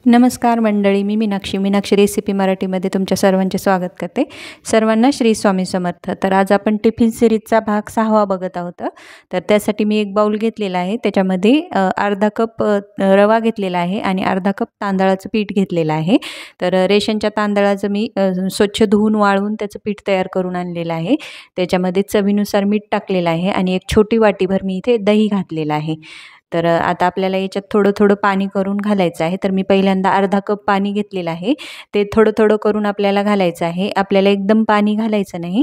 नमस्कार मंडळी, मी मीनाक्षी रेसिपी मराठीमध्ये तुमच्या सर्वांचे स्वागत करते. सर्वांना श्री स्वामी समर्थ. तर आज आपण टिफिन सिरीजचा भाग 6वा बघत आहोत. तर त्यासाठी मी एक बाउल घेतलेला आहे. त्याच्यामध्ये अर्धा कप रवा घेतलेला आहे आणि अर्धा कप तांदळाचं पीठ घेतलेलं आहे. तर रेशनच्या तांदळाचं मी स्वच्छ धुवून वाळवून त्याचं पीठ तयार करून आणलेलं आहे. त्याच्यामध्ये चवीनुसार मीठ टाकलेलं आहे आणि एक छोटी वाटीभर मी इथे दही घातलेलं आहे. तर आता आपल्याला याच्यात थोडं थोडं पाणी करून घालायचं आहे. तर मी पहिल्यांदा अर्धा कप पाणी घेतलेलं आहे. ते थोडं थोडं करून आपल्याला घालायचं आहे. आपल्याला एकदम पाणी घालायचं नाही,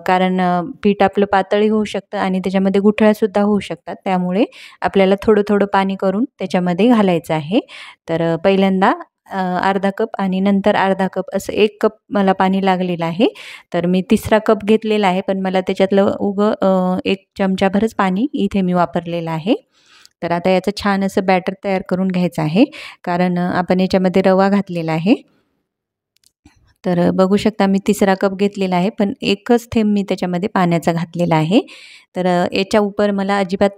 कारण पीठ आपलं पातळही होऊ शकतं आणि त्याच्यामध्ये गुठळ्यासुद्धा होऊ शकतात. त्यामुळे आपल्याला थोडं थोडं पाणी करून त्याच्यामध्ये घालायचं आहे. तर पहिल्यांदा अर्धा कप आणि नंतर अर्धा कप असं 1 कप मला पाणी लागलेलं आहे. तर मी तिसरा कप घेतलेला आहे, पण मला त्याच्यातलं 1 चमचाभरच पाणी इथे मी वापरलेलं आहे. तर आता याचं छान असं बॅटर तयार करून घ्यायचं आहे, कारण आपण याच्यामध्ये रवा घातलेला आहे. तर बघू शकता मी तिसरा कप घेतलेला आहे, पण एकच थेंब मी त्याच्यामध्ये पाण्याचा घातलेला आहे. तर याच्या उपर मला अजिबात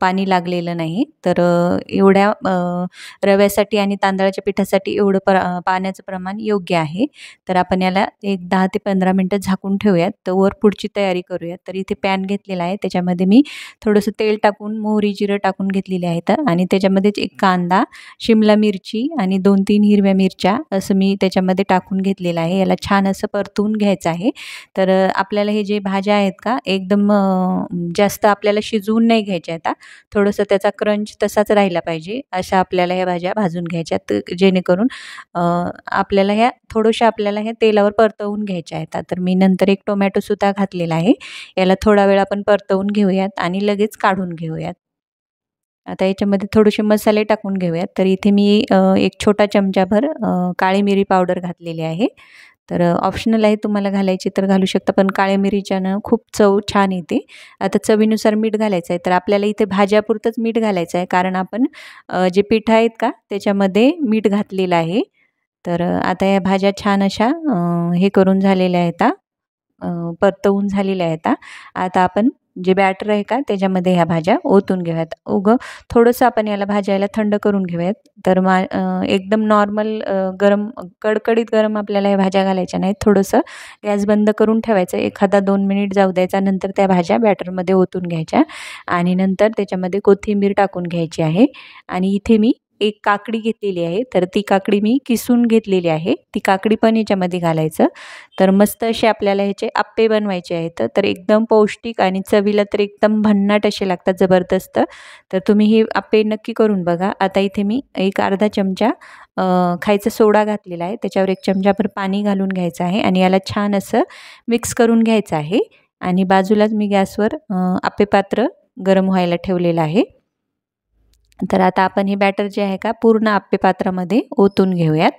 पाणी लागलेलं नाही. तर एवढ्या रव्यासाठी आणि तांदळाच्या पिठासाठी एवढं पाण्याचं प्रमाण योग्य आहे. तर आपण याला एक 10 ते 15 मिनटं झाकून ठेवूयात. तर वर पुढची तयारी करूयात. तर इथे पॅन घेतलेला आहे. त्याच्यामध्ये मी थोडंसं तेल टाकून मोहरी जिरं टाकून घेतलेली आहेत आणि त्याच्यामध्येच एक कांदा, शिमला मिरची आणि 2-3 हिरव्या मिरच्या असं मी त्याच्यामध्ये टाकून घेतलेलं आहे. याला छान असं परतून घ्यायचं आहे. तर आपल्याला हे जे भाज्या आहेत का एकदम जास्त आपल्याला शिजवून नाही घ्यायच्या आहेत. थोडंसं त्याचा क्रंच तसाच राहिला पाहिजे, अशा आपल्याला ह्या भाज्या भाजून घ्यायच्यात, जेणेकरून आपल्याला ह्या तेलावर परतवून घ्यायच्या आहेत. तर मी नंतर एक टोमॅटोसुद्धा घातलेला आहे. याला थोडा वेळ आपण परतवून घेऊयात आणि लगेच काढून घेऊयात. आता याच्यामध्ये थोडेसे मसाले टाकून घेऊयात. तर इथे मी एक छोटा चमचाभर काळी मिरी पावडर घातलेली आहे. तर ऑप्शनल आहे, तुम्हाला घालायची तर घालू शकता, पण काळ्या मिरीच्यानं खूप चव छान येते. आता चवीनुसार मीठ घालायचं आहे. तर आपल्याला इथे भाज्यापुरतंच मीठ घालायचं आहे, कारण आपण जे पीठ आहेत का त्याच्यामध्ये मीठ घातलेलं आहे. तर आता या भाज्या छान अशा हे करून झालेल्या आहेत, परतवून झालेल्या आहेत. आता आपण जे बॅटर आहे का त्याच्यामध्ये ह्या भाज्या ओतून घेऊयात. थोडंसं आपण याला भाजायला थंड करून घेऊयात. तर एकदम नॉर्मल गरम, कडकडीत गरम आपल्याला या भाज्या घालायच्या नाहीत. थोडंसं गॅस बंद करून ठेवायचं, एखादा 2 मिनिट जाऊ द्यायचा. नंतर त्या भाज्या बॅटरमध्ये ओतून घ्यायच्या आणि नंतर त्याच्यामध्ये कोथिंबीर टाकून घ्यायची आहे. आणि इथे मी एक काकडी घेतलेली आहे. तर ती काकडी मी किसून घेतलेली आहे. ती काकडी पण याच्यामध्ये घालायचं. तर मस्त असे आपल्याला ह्याचे अप्पे बनवायचे आहेत. तर एकदम पौष्टिक आणि चवीला तर एकदम भन्नाट असे लागतात, जबरदस्त. तर तुम्ही हे अप्पे नक्की करून बघा. आता इथे मी एक अर्धा चमचा खायचा सोडा घातलेला आहे. त्याच्यावर 1 चमचाभर पाणी घालून घ्यायचं आहे आणि याला छान असं मिक्स करून घ्यायचं आहे. आणि बाजूलाच मी गॅसवर अप्पे पात्र गरम व्हायला ठेवलेलं आहे. तर आता आपण हे बॅटर जे आहे का पूर्ण अप्पे पात्रामध्ये ओतून घेऊयात.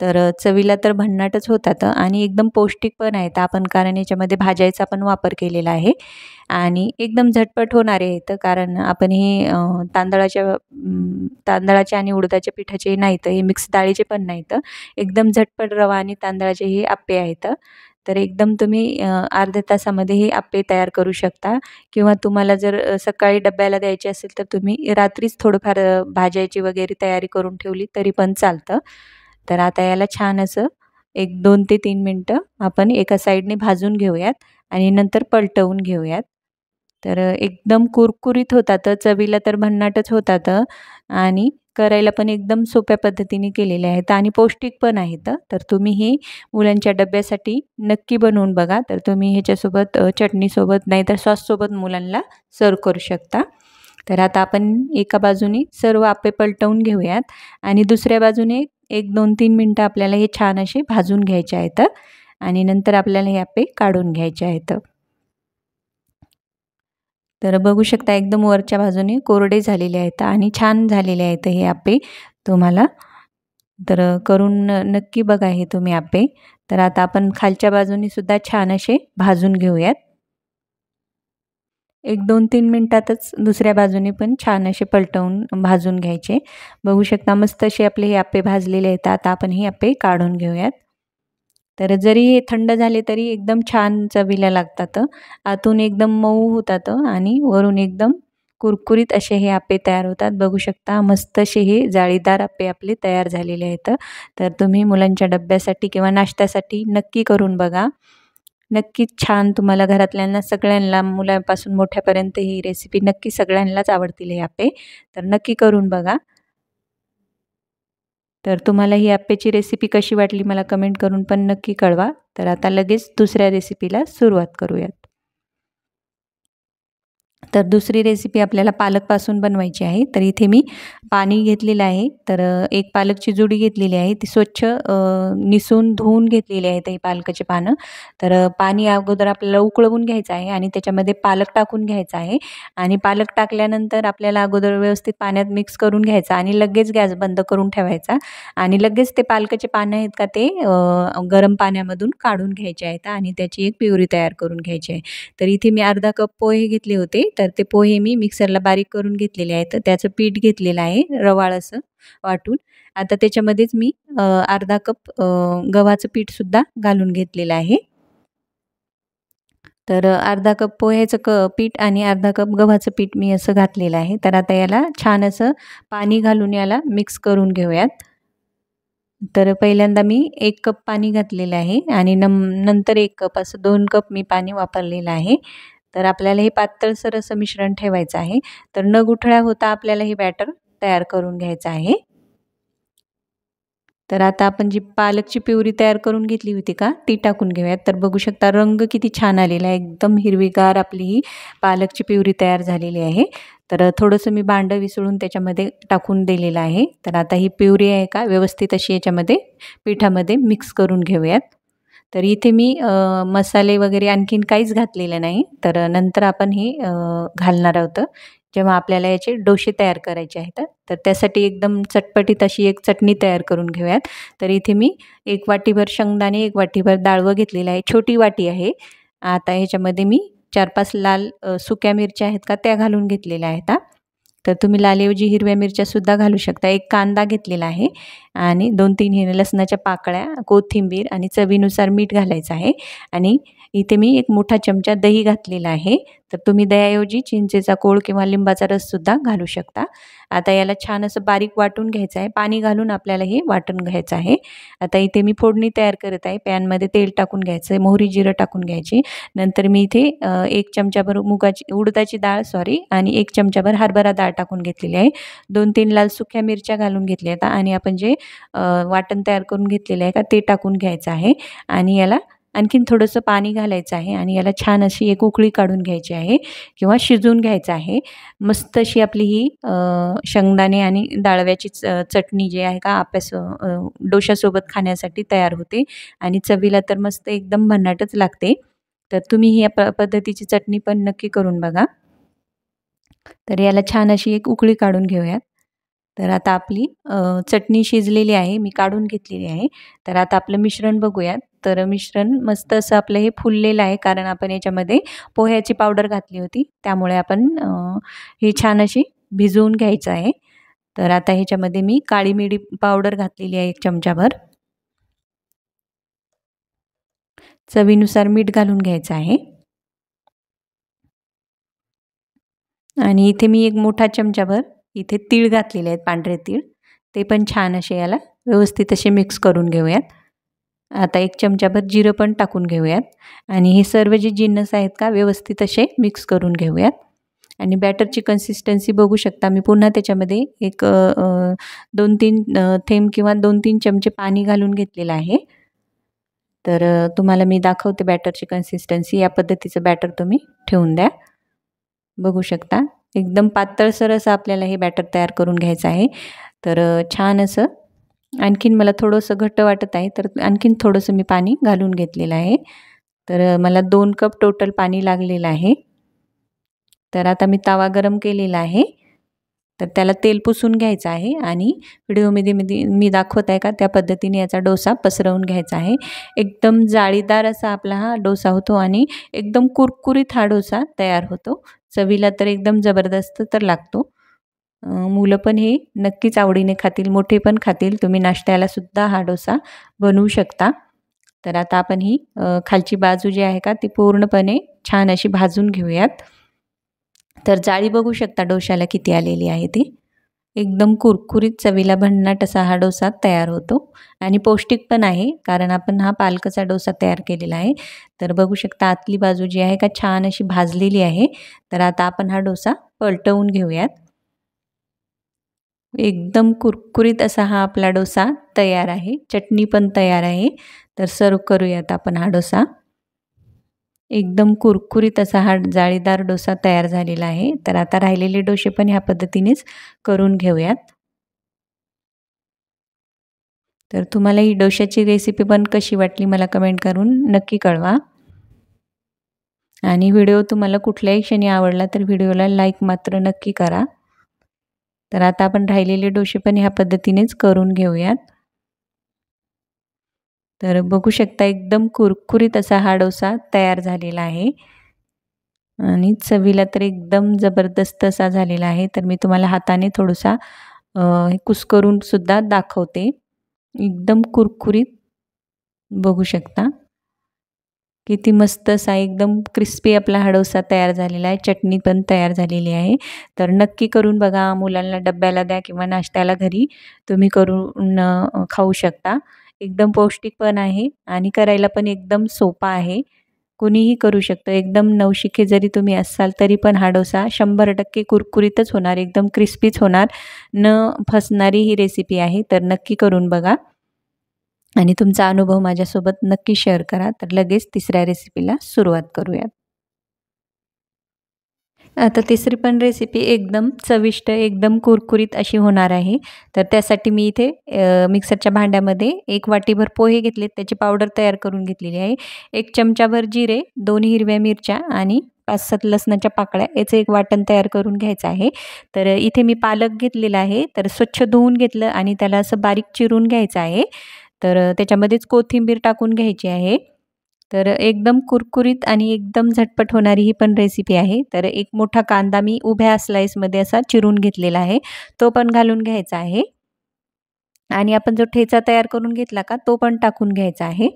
तर चवीला तर भन्नाटच होतात आणि एकदम पौष्टिक पण आहेत, आपण कारण याच्यामध्ये भाज्याचा पण वापर केलेला आहे आणि एकदम झटपट होणारे आहेत, कारण आपण हे तांदळाचे आणि उडदाच्या पिठाचे नाहीत, हे मिक्स डाळीचे पण नाहीत. एकदम झटपट रवा आणि तांदळाचे हे अप्पे आहेत. तर एकदम तुम्ही अर्ध्या तासामध्ये हे अप्पे तयार करू शकता, किंवा तुम्हाला जर सकाळी डब्याला द्यायचे असेल तर तुम्ही रात्रीच थोडंफार भाज्याची वगैरे तयारी करून ठेवली तरी पण चालतं. तर आता याला छान असं एक 2 ते 3 मिनटं आपण एका साईडने भाजून घेऊयात आणि नंतर पलटवून घेऊयात. तर एकदम कुरकुरीत होतात, चवीला तर भन्नाटच होतात आणि करायला पण एकदम सोप्या पद्धतीने केलेले आहेत आणि पौष्टिक पण आहेत. तर तुम्ही हे मुलांच्या डब्यासाठी नक्की बनवून बघा. तर तुम्ही ह्याच्यासोबत चटणीसोबत नाहीतर सॉससोबत मुलांना सर्व करू शकता. तर आता आपण एका बाजूने सर्व अप्पे पलटवून घेऊयात आणि दुसऱ्या बाजूने एक 2-3 मिनटं आपल्याला हे छान असे भाजून घ्यायचे आहेत आणि नंतर आपल्याला हे अप्पे काढून घ्यायचे आहेत. तर बघू शकता एकदम वरच्या बाजूने कोरडे झालेले आहेत आणि छान झालेले आहेत हे अप्पे तुम्हाला. तर करून नक्की बघा हे तुम्ही अप्पे. तर आता आपण खालच्या बाजूने सुद्धा छान असे भाजून घेऊयात. एक 2-3 मिनटातच दुसऱ्या बाजूने पण छान असे पलटवून भाजून घ्यायचे. बघू शकता मस्त असे आपले हे अप्पे भाजलेले आहेत. आता आपण हे अप्पे काढून घेऊयात. तर जरी हे थंड झाले तरी एकदम छान चवीला लागतात. आतून एकदम मऊ होतात आणि वरून एकदम कुरकुरीत असे हे आप्पे तयार होतात. बघू शकता मस्त असे हे जाळीदार आप्पे आपले तयार झालेले आहेत. तर तुम्ही मुलांच्या डब्यासाठी किंवा नाश्त्यासाठी नक्की करून बघा. नक्कीच छान तुम्हाला घरातल्यांना सगळ्यांना मुलांपासून मोठ्यापर्यंत ही रेसिपी नक्की सगळ्यांनाच आवडतील हे आप्पे. तर नक्की करून बघा. तर तुम्हाला ही आप्याची रेसिपी कशी वाटली मला कमेंट करून पण नक्की कळवा. तर आता लगेच दुसऱ्या रेसिपीला सुरुवात करूयात. तर दुसरी रेसिपी आपल्याला पालकपासून बनवायची आहे. तर इथे मी पाणी घेतलेलं आहे. तर एक पालकची जुडी घेतलेली आहे. ती स्वच्छ निसून धुवून घेतलेली आहेत ही पालकाची पानं. तर पाणी अगोदर आपल्याला उकळवून घ्यायचं आहे आणि त्याच्यामध्ये पालक टाकून घ्यायचा आहे आणि पालक टाकल्यानंतर आपल्याला अगोदर व्यवस्थित पाण्यात मिक्स करून घ्यायचा आणि लगेच गॅस बंद करून ठेवायचा आणि लगेच ते पालकाचे पानं आहेत का ते गरम पाण्यामधून काढून घ्यायचे आहेत आणि त्याची एक प्युरी तयार करून घ्यायची आहे. तर इथे मी अर्धा कप पोहे घेतले होते. तर ते पोहे मी मिक्सरला बारीक करून घेतलेले आहेत. तर त्याचं पीठ घेतलेलं आहे रवाळ असं वाटून. आता त्याच्यामध्येच मी अर्धा कप गव्हाचं पीठसुद्धा घालून घेतलेलं आहे. तर अर्धा कप पोह्याचं पीठ आणि अर्धा कप गव्हाचं पीठ मी असं घातलेलं आहे. तर आता याला छान असं पाणी घालून याला मिक्स करून घेऊयात. तर पहिल्यांदा मी 1 कप पाणी घातलेलं आहे आणि नंतर 1 कप असं 2 कप मी पाणी वापरलेलं आहे. तर आपल्याला हे पातळसर असं मिश्रण ठेवायचं आहे. तर न गुठळ्या होता आपल्याला हे बॅटर तयार करून घ्यायचं आहे. तर आता आपण जी पालकची प्युरी तयार करून घेतली होती का ती टाकून घेऊयात. तर बघू शकता रंग किती छान आलेला आहे. एकदम हिरवीगार आपली ही पालकची प्युरी तयार झालेली आहे. तर थोडंसं मी भांडं विसळून त्याच्यामध्ये टाकून दिलेलं आहे. तर आता ही प्युरी आहे का व्यवस्थित अशी याच्यामध्ये पिठामध्ये मिक्स करून घेऊयात. तर इथे मी मसाले वगैरे आणखीन काहीच घातलेलं नाही. तर नंतर आपण हे घालणार आहोत जेव्हा आपल्याला याचे डोसे तयार करायचे आहेत. तर त्यासाठी एकदम चटपटीत अशी एक चटणी तयार करून घेऊयात. तर इथे मी 1 वाटीभर शेंगदाणे, 1 वाटीभर डाळवं घेतलेलं आहे. छोटी वाटी आहे. आता ह्याच्यामध्ये मी 4-5 लाल सुक्या मिरच्या आहेत का त्या घालून घेतलेल्या आहेत. तर तुम्ही लालऐवजी हिरव्या मिरच्यासुद्धा घालू शकता. 1 कांदा घेतलेला आहे आणि 2-3 लसणाच्या पाकळ्या, कोथिंबीर आणि चवीनुसार मीठ घालायचं आहे आणि इथे मी 1 मोठा चमचा दही घातलेला आहे. तर तुम्ही दह्याऐवजी चिंचेचा कोळ किंवा लिंबाचा रससुद्धा घालू शकता. आता याला छान असं बारीक वाटून घ्यायचं आहे. पाणी घालून आपल्याला हे वाटून घ्यायचं आहे. आता इथे मी फोडणी तयार करत आहे. पॅनमध्ये तेल टाकून घ्यायचं आहे, मोहरी, जिरं टाकून घ्यायची. नंतर मी इथे 1 चमचाभर उडदाची डाळ आणि 1 चमचाभर हरभरा डाळ टाकून घेतलेली आहे. 2-3 लाल सुक्या मिरच्या घालून घेतल्या आहेत आणि आपण जे वाटण तयार करून घेतलेलं आहे का ते टाकून घ्यायचं आहे आणि याला आणखीन थोडंसं पाणी घालायचं आहे आणि याला छान अशी एक उकळी काढून घ्यायची आहे किंवा शिजवून घ्यायचं आहे. मस्त अशी आपली ही शेंगदाणे आणि डाळव्याची चटणी जी आहे का डोशासोबत खाण्यासाठी तयार होते आणि चवीला तर मस्त एकदम भन्नाटच लागते. तर तुम्ही ही या पद्धतीची चटणी पण नक्की करून बघा. तर याला छान अशी एक उकळी काढून घेऊयात. तर आता आपली चटणी शिजलेली आहे. मी काढून घेतलेली आहे. तर आता आपलं मिश्रण बघूयात. तर मिश्रण मस्त असं आपलं हे फुललेलं आहे कारण आपण याच्यामध्ये पोह्याची पावडर घातली होती. त्यामुळे आपण ही छान अशी भिजवून घ्यायचं आहे. तर आता ह्याच्यामध्ये मी काळी मिरी पावडर घातलेली आहे 1 चमचाभर. चवीनुसार मीठ घालून घ्यायचं आहे. आणि इथे मी 1 मोठा चमचाभर इथे तीळ घातलेले आहेत, पांढरे तीळ. ते पण छान असे याला व्यवस्थित असे मिक्स करून घेऊयात. आता 1 चमचाभर जिरं पण टाकून घेऊयात आणि हे सर्व जे जिन्नस आहेत का व्यवस्थित असे मिक्स करून घेऊयात. आणि बॅटरची कन्सिस्टन्सी बघू शकता. मी पुन्हा त्याच्यामध्ये एक 2-3 थेंब किंवा 2-3 चमचे पाणी घालून घेतलेलं आहे. तर तुम्हाला मी दाखवते बॅटरची कन्सिस्टन्सी. या पद्धतीचं बॅटर तुम्ही ठेवून द्या. बघू शकता एकदम पातळसर असं आपल्याला हे बॅटर तयार करून घ्यायचं आहे. तर छान असं आणखीन मला थोडंसं घट्ट वाटत आहे तर आणखीन थोडंसं मी पाणी घालून घेतलेलं आहे. तर मला 2 कप टोटल पाणी लागलेलं आहे. तर आता मी तवा गरम केलेला आहे. तर त्याला तेल पुसून घ्यायचं आहे आणि व्हिडिओमध्ये मी दाखवत आहे का त्या पद्धतीने याचा डोसा पसरवून घ्यायचा आहे. एकदम जाळीदार असा आपला हा डोसा होतो आणि एकदम कुरकुरीत हा डोसा तयार होतो. चवीला तर एकदम जबरदस्त तर लागतो. मुलं पण हे नक्कीच आवडीने खातील, मोठे पण खातील. तुम्ही नाश्त्याला सुद्धा हा डोसा बनवू शकता. तर आता आपण ही खालची बाजू जी आहे का ती पूर्णपणे छान अशी भाजून घेऊयात. तर जाळी बघू शकता डोश्याला किती आलेली आहे ती. एकदम कुरकुरीत चवीला भन्नाट असा हा डोसा तयार होतो आणि पौष्टिक पण आहे, कारण आपण हा पालकाचा डोसा तयार केलेला आहे. तर बघू शकता आतली बाजू जी आहे का छान अशी भाजलेली आहे. तर आता आपण हा डोसा पलटवून घेऊयात. एकदम कुरकुरीत असा हा आपला डोसा तयार आहे. चटणी पण तयार आहे. तर सर्व्ह करूयात आपण हा डोसा. एकदम कुरकुरीत असा हा जाळीदार डोसा तयार झालेला आहे. तर आता राहिलेले डोसे पण ह्या पद्धतीनेच करून घेऊयात. तर तुम्हाला ही डोश्याची रेसिपी पण कशी वाटली मला कमेंट करून नक्की कळवा. आणि व्हिडिओ तुम्हाला कुठल्याही क्षणी आवडला तर व्हिडिओला लाईक मात्र नक्की करा. तर आता आपण राहिलेले डोसे पण ह्या पद्धतीनेच करून घेऊयात. तर बघू शकता एकदम कुरकुरीत असा हा डोसा तयार झालेला आहे आणि चवीला तर एकदम जबरदस्त असा झालेला आहे. तर मी तुम्हाला हाताने थोडासा कुस्करून सुद्धा दाखवते. एकदम कुरकुरीत बघू शकता. किती मस्त असा एकदम क्रिस्पी आपला हा डोसा तयार झालेला आहे. चटणी पण तयार झालेली आहे. तर नक्की करून बघा. मुलांना डब्याला द्या किंवा नाश्त्याला घरी तुम्ही करून खाऊ शकता. एकदम पौष्टिक पण आहे आणि करायला पण एकदम सोपा आहे. कुणीही करू शकतं. एकदम नवशिके जरी तुम्ही असाल तरी पण हा डोसा 100% कुरकुरीतच होणार, एकदम क्रिस्पीच होणार, न फसणारी ही रेसिपी आहे. तर नक्की करून बघा आणि तुमचा अनुभव माझ्यासोबत नक्की शेअर करा. तर लगेच तिसऱ्या रेसिपीला सुरुवात करूयात. आता तिसरी पण रेसिपी एकदम चविष्ट, एकदम कुरकुरीत अशी होणार आहे. तर त्यासाठी मी इथे मिक्सरच्या भांड्यामध्ये 1 वाटीभर पोहे घेतलेत, त्याची पावडर तयार करून घेतलेली आहे. 1 चमचाभर जिरे, 2 हिरव्या मिरच्या आणि 5-7 लसणाच्या पाकळ्या याचं एक वाटण तयार करून घ्यायचं आहे. तर इथे मी पालक घेतलेला आहे. तर स्वच्छ धुवून घेतलं आणि त्याला असं बारीक चिरून घ्यायचं आहे. तर त्याच्यामध्येच कोथिंबीर टाकून घ्यायची आहे. तर एकदम कुरकुरीत आणि एकदम झटपट होणारी ही पण रेसिपी आहे. तर एक मोठा कांदा मी उभ्या स्लाइसमध्ये असा चिरून घेतलेला आहे. तो पण घालून घ्यायचा आहे आणि आपण जो ठेचा तयार करून घेतला का तो पण टाकून घ्यायचा आहे.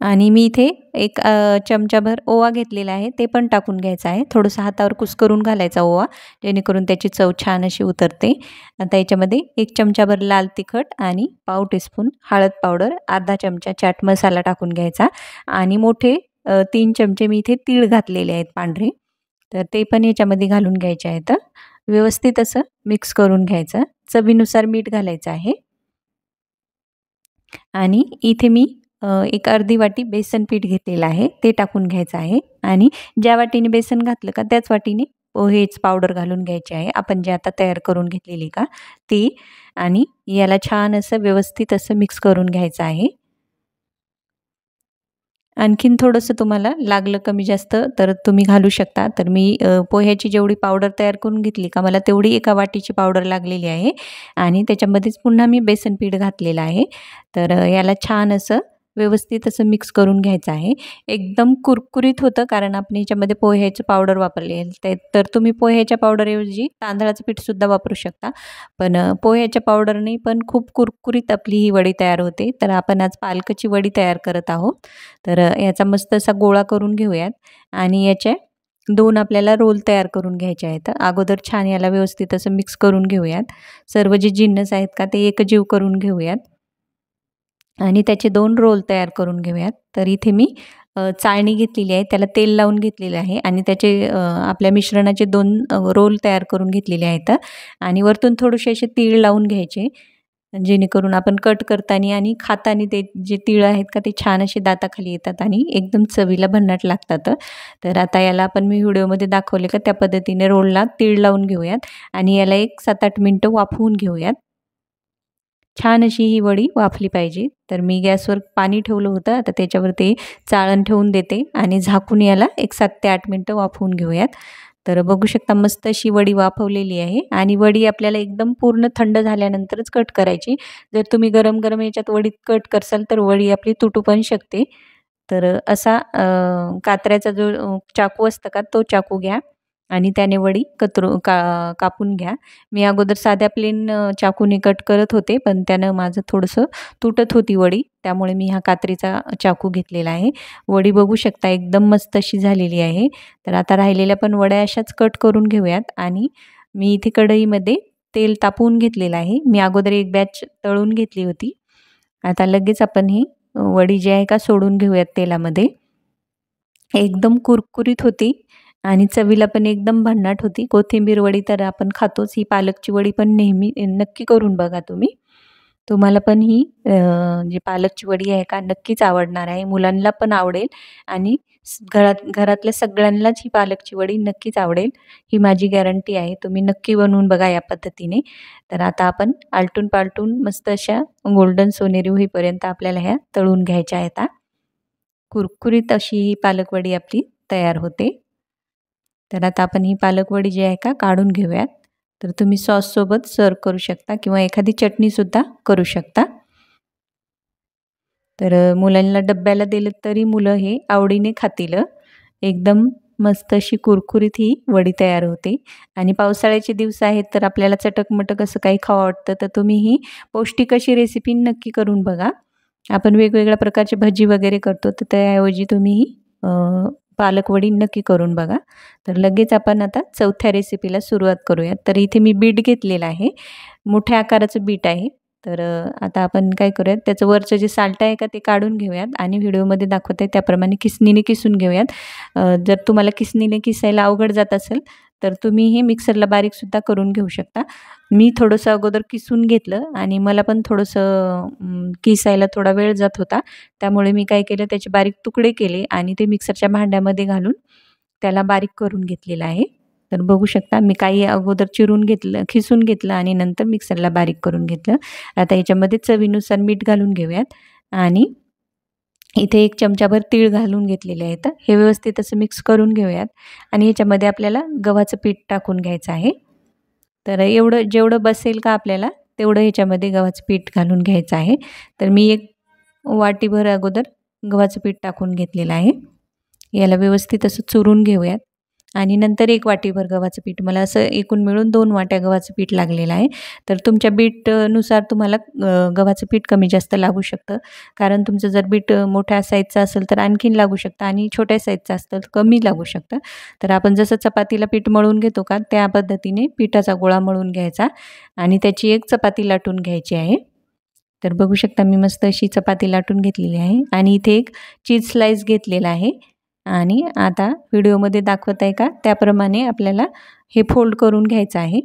आणि मी इथे एक चमचाभर ओवा घेतलेला आहे, ते पण टाकून घ्यायचं आहे. थोडंसं हातावर कुस्करून घालायचा ओवा, जेणेकरून त्याची चव छान अशी उतरते. आता याच्यामध्ये 1 चमचाभर लाल तिखट आणि पाव टीस्पून हळद पावडर, अर्धा चमचा चाट मसाला टाकून घ्यायचा आणि मोठे 3 चमचे मी इथे तीळ घातलेले आहेत पांढरे, तर ते पण याच्यामध्ये घालून घ्यायचे आहेत. व्यवस्थित असं मिक्स करून घ्यायचं. चवीनुसार मीठ घालायचं आहे. आणि इथे मी एक अर्धी वाटी बेसन पीठ घेतलेलं आहे, ते टाकून घ्यायचं आहे आणि ज्या वाटीने बेसन घातलं का त्याच वाटीने पोहेच पावडर घालून घ्यायची आहे. आपण जे आता तयार करून घेतलेली का ती आणि याला छान असं व्यवस्थित असं मिक्स करून घ्यायचं आहे. आणखीन थोडंसं तुम्हाला लागलं कमी जास्त तर तुम्ही घालू शकता. तर मी पोह्याची जेवढी पावडर तयार करून घेतली का मला तेवढी एका वाटीची पावडर लागलेली आहे आणि त्याच्यामध्येच पुन्हा मी बेसन पीठ घातलेलं आहे. तर याला छान असं व्यवस्थित असं मिक्स करून घ्यायचं आहे. एकदम कुरकुरीत होतं कारण आपण याच्यामध्ये पोह्याचं पावडर वापरली आहे. ते तर तुम्ही पोह्याच्या पावडरऐवजी तांदळाचं पीठसुद्धा वापरू शकता. पण पोह्याच्या पावडरने पण खूप कुरकुरीत आपली ही वडी तयार होते. तर आपण आज पालकाची वडी तयार करत आहोत. तर याचा मस्त असा गोळा करून घेऊयात आणि याचे 2 आपल्याला रोल तयार करून घ्यायचे आहेत. अगोदर छान याला व्यवस्थित असं मिक्स करून घेऊयात. सर्व जे जिन्नस आहेत का ते एकजीव करून घेऊयात आणि त्याचे 2 रोल तयार करून घेऊयात. तर इथे मी चाळणी घेतलेली आहे, त्याला तेल लावून घेतलेलं आहे आणि त्याचे आपल्या मिश्रणाचे 2 रोल तयार करून घेतलेले आहेत आणि वरतून थोडेसे असे तीळ लावून घ्यायचे. जेणेकरून आपण कट करताना आणि खाताना ते जे तीळ आहेत का ते छान असे दाताखाली येतात आणि एकदम चवीला भन्नाट लागतात. तर आता याला आपण मी व्हिडिओमध्ये दाखवले का त्या पद्धतीने रोलला तीळ लावून घेऊयात आणि याला एक 7-8 मिनिटं वाफवून घेऊयात. छान अशी ही वडी वाफली पाहिजे. तर मी गॅसवर पाणी ठेवलं होतं. आता त्याच्यावर ते चाळण ठेवून देते आणि झाकून याला एक 7 ते 8 मिनिटं वाफवून घेऊयात. तर बघू शकता मस्त अशी वडी वाफवलेली आहे आणि वडी आपल्याला एकदम पूर्ण थंड झाल्यानंतरच कट करायची. जर तुम्ही गरम-गरम याच्यात वडी कट करसाल तर वडी आपली तुटू पण शकते. तर असा कात्र्याचा जो चाकू असतं का तो चाकू घ्या आणि त्याने वडी कापून घ्या. मी अगोदर साध्या प्लेन चाकूने कट करत होते, पण त्यानं माझं थोडंसं तुटत होती वडी, त्यामुळे मी हा कात्रीचा चाकू घेतलेला आहे. वडी बघू शकता एकदम मस्त अशी झालेली आहे. तर आता राहिलेल्या पण वड्या अशाच कट करून घेऊयात आणि मी इथे कढईमध्ये तेल तापवून घेतलेलं आहे. मी अगोदर एक बॅच तळून घेतली होती. आता लगेच आपण ही वडी जी आहे का सोडून घेऊयात तेलामध्ये. एकदम कुरकुरीत होती आणि चवीला पण एकदम भन्नाट होती. कोथिंबीर वडी तर आपण खातोच, ही पालकची वडी पण नेहमी नक्की करून बघा तुम्ही. तुम्हाला पण ही जी पालकची वडी आहे का नक्कीच आवडणार आहे. मुलांना पण आवडेल आणि घरातल्या सगळ्यांनाच ही पालकची वडी नक्कीच आवडेल. ही माझी गॅरंटी आहे. तुम्ही नक्की बनवून बघा या पद्धतीने. तर आता आपण आलटून-पालटून मस्त अशा गोल्डन सोनेरी होईपर्यंत आपल्याला ह्या तळून घ्यायच्या आहेत. कुरकुरीत अशी ही पालकवडी आपली तयार होते. तर आता आपण ही पालकवडी जी आहे का काढून घेऊयात. तर तुम्ही सॉससोबत सर्व करू शकता किंवा एखादी चटणीसुद्धा करू शकता. तर मुलांना डब्याला दिलं तरी मुलं हे आवडीने खातील. एकदम मस्त अशी कुरकुरीत ही वडी तयार होते आणि पावसाळ्याचे दिवस आहेत तर आपल्याला चटक-मटक असं काही खावं वाटतं, तर तुम्ही ही पौष्टिक अशी रेसिपी नक्की करून बघा. आपण वेगवेगळ्या प्रकारची भजी वगैरे करतो, तर त्याऐवजी तुम्ही ही पालक वडी नक्की करून बघा. तर लगेच आपण आता चौथ्या रेसिपीला सुरुवात करूयात. तर इथे मी बीट घेतलेलं आहे. मोठ्या आकाराचं बीट आहे. तर आता आपण काय करूयात, त्याचं वरचं जे साल्ट आहे का ते काढून घेऊयात आणि व्हिडिओमध्ये दाखवत आहे त्याप्रमाणे किसणीने किसून घेऊयात. जर तुम्हाला किसणीने किसायला अवघड जात असेल तर तुम्ही हे मिक्सरला बारीकसुद्धा करून घेऊ शकता. मी थोडंसं अगोदर किसून घेतलं आणि मला पण थोडंसं किसायला थोडा वेळ जात होता. त्यामुळे मी काय केलं, त्याचे बारीक तुकडे केले आणि ते मिक्सरच्या भांड्यामध्ये घालून त्याला बारीक करून घेतलेलं आहे. तर बघू शकता मी काही अगोदर चिरून घेतलं, खिसून घेतलं आणि नंतर मिक्सरला बारीक करून घेतलं. आता याच्यामध्ये चवीनुसार मीठ घालून घेऊयात आणि इथे 1 चमचाभर तीळ घालून घेतलेले आहेत. हे व्यवस्थित असं मिक्स करून घेऊयात आणि याच्यामध्ये आपल्याला गव्हाचं पीठ टाकून घ्यायचं आहे. तर जेवढं बसेल का आपल्याला तेवढं ह्याच्यामध्ये गव्हाचं पीठ घालून घ्यायचं आहे. तर मी 1 वाटीभर अगोदर गव्हाचं पीठ टाकून घेतलेलं आहे. याला व्यवस्थित असं चुरून घेऊयात आणि नंतर 1 वाटीभर गव्हाचं पीठ, मला असं एकूण मिळून 2 वाट्या गव्हाचं पीठ लागलेलं आहे. तर तुमच्या बीटनुसार तुम्हाला गव्हाचं पीठ कमी जास्त लागू शकतं. कारण तुमचं जर बीट मोठ्या साईजचं असेल तर आणखीन लागू शकतं आणि छोट्या साईजचं असतं तर कमी लागू शकतं. तर आपण जसं चपातीला पीठ मळून घेतो का त्या पद्धतीने पिठाचा गोळा मळून घ्यायचा आणि त्याची 1 चपाती लाटून घ्यायची आहे. तर बघू शकता मी मस्त अशी चपाती लाटून घेतलेली आहे आणि इथे 1 चीज स्लाइस घेतलेला आहे आणि आता व्हिडिओमध्ये दाखवत आहे का त्याप्रमाणे आपल्याला हे फोल्ड करून घ्यायचं आहे.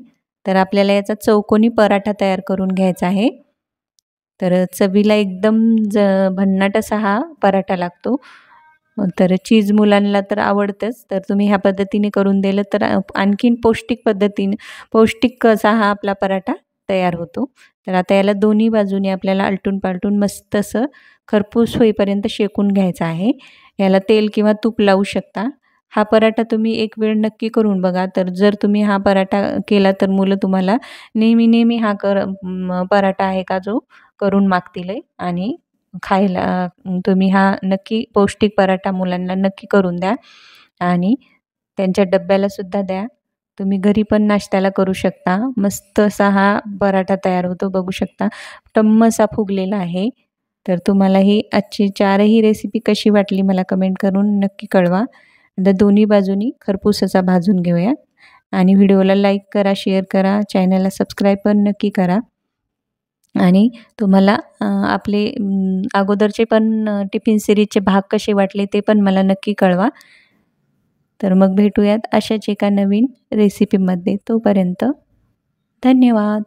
तर आपल्याला याचा चौकोनी पराठा तयार करून घ्यायचा आहे. तर चवीला एकदम भन्नाट असा हा पराठा लागतो. तर चीज मुलांना तर आवडतंच, तर तुम्ही ह्या पद्धतीने करून दिलं तर आणखीन पौष्टिक असा हा आपला पराठा तयार होतो. तर आता याला दोन्ही बाजूने आपल्याला आलटून-पालटून मस्त असं खरपूस होईपर्यंत शेकून घ्यायचं आहे. याला तेल किंवा तूप लावू शकता. हा पराठा तुम्ही एक वेळ नक्की करून बघा. तर जर तुम्ही हा पराठा केला तर मुलं तुम्हाला नेहमी हा पराठा आहे का जो करून मागतील आणि खायला तुम्ही हा नक्की पौष्टिक पराठा मुलांना नक्की करून द्या आणि त्यांच्या डब्यालासुद्धा द्या. तुम्ही घरी पण नाश्त्याला करू शकता. मस्त असा हा पराठा तयार होतो. बघू शकता टम्म असा फुगलेला आहे. तर तुम्हाला ही आजची 4ही रेसिपी कशी वाटली मला कमेंट करून नक्की कळवा. आता दोन्ही बाजूनी खरपूस असा भाजून घेऊया आणि व्हिडिओला लाईक करा, शेअर करा, चॅनलला सबस्क्राईब पण नक्की करा आणि तुम्हाला आपले अगोदरचे पण टिफिन सिरीजचे भाग कसे वाटले ते पण मला नक्की कळवा. तर मग भेटूयात अशाच एका नवीन रेसिपीमध्ये. तोपर्यंत धन्यवाद.